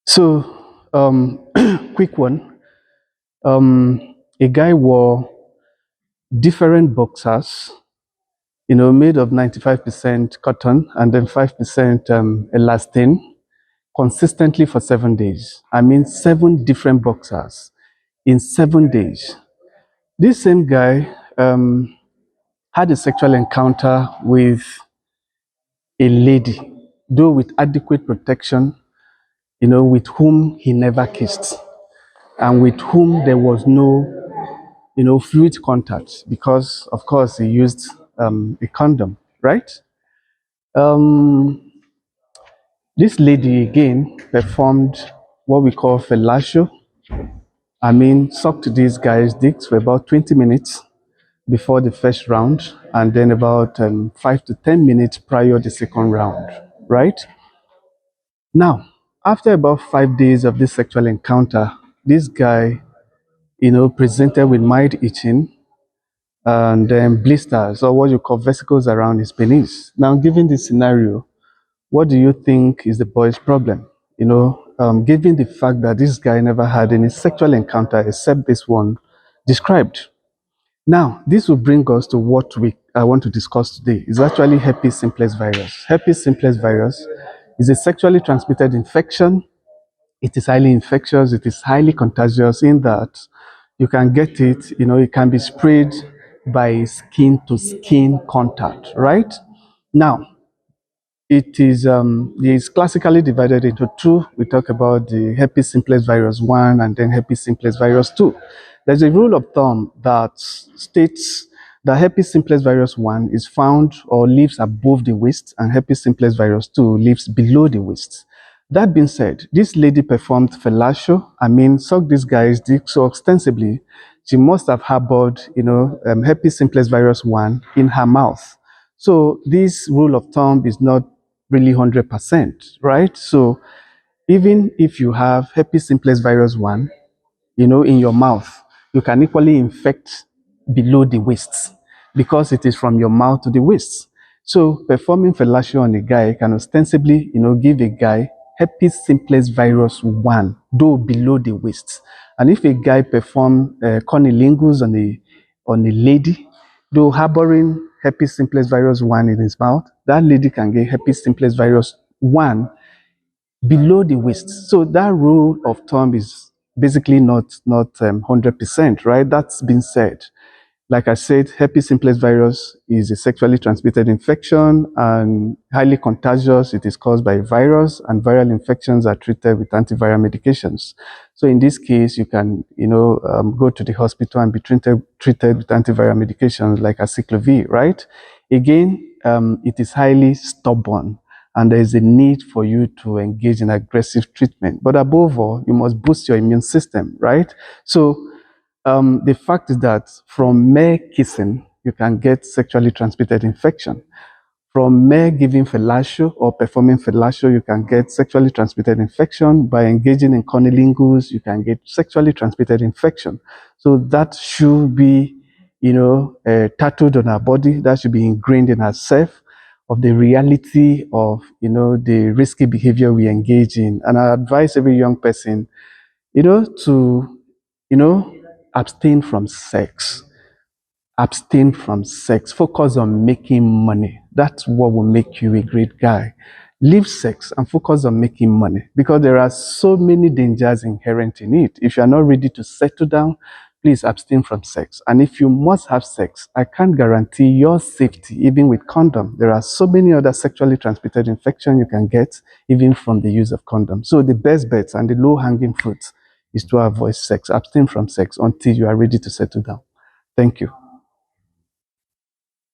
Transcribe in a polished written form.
So, quick one. A guy wore different boxers, made of 95% cotton and then 5% elastane, consistently for 7 days. I mean, 7 different boxers in 7 days. This same guy had a sexual encounter with a lady, though with adequate protection, with whom he never kissed and with whom there was no fluid contact because, of course, he used a condom, right? Um, this lady again performed what we call fellatio. I mean, sucked these guys' dicks for about 20 minutes before the first round, and then about 5 to 10 minutes prior to the second round, right? Now, after about 5 days of this sexual encounter, this guy, presented with mild itching and blisters or what you call vesicles around his penis. Now, given this scenario, what do you think is the boy's problem? Given the fact that this guy never had any sexual encounter except this one described. Now, this will bring us to what I want to discuss today. It's actually herpes simplex virus. Herpes simplex virus is a sexually transmitted infection. It is highly infectious. It is highly contagious in that you can get it, it can be sprayed by skin to skin contact, right? Now, it is classically divided into two. We talk about the herpes simplex virus 1 and then herpes simplex virus 2. There's a rule of thumb that states that herpes simplex virus 1 is found or lives above the waist and herpes simplex virus 2 lives below the waist. That being said, this lady performed fellatio. I mean, sucked this guy's dick so extensively, she must have harbored, herpes simplex virus 1 in her mouth. So this rule of thumb is not really 100%, right? So even if you have herpes simplex virus 1, in your mouth, you can equally infect below the waist because it is from your mouth to the waist. So performing fellatio on a guy can ostensibly, give a guy herpes simplex virus 1, though below the waist. And if a guy perform cunnilingus on a lady, though harboring herpes simplex virus 1 in his mouth, that lady can get herpes simplex virus 1 below the waist. So that rule of thumb is basically not 100%, right? That's been said. Like I said, herpes simplex virus is a sexually transmitted infection and highly contagious. It is caused by a virus, and viral infections are treated with antiviral medications. So in this case, you can, go to the hospital and be treated with antiviral medications like acyclovir, right? Again, it is highly stubborn, and there is a need for you to engage in aggressive treatment. But above all, you must boost your immune system, right? So the fact is that from mere kissing, you can get sexually transmitted infection. From mere giving fellatio or performing fellatio, you can get sexually transmitted infection. By engaging in cunnilingus, you can get sexually transmitted infection. So that should be, tattooed on our body. That should be ingrained in ourselves of the reality of, the risky behavior we engage in. And I advise every young person, to, abstain from sex. Abstain from sex. Focus on making money. That's what will make you a great guy. Leave sex and focus on making money because there are so many dangers inherent in it. If you are not ready to settle down, please abstain from sex. And if you must have sex, I can't guarantee your safety, even with condom. There are so many other sexually transmitted infections you can get, even from the use of condom. So the best bets and the low-hanging fruits is to avoid sex. Abstain from sex until you are ready to settle down. Thank you.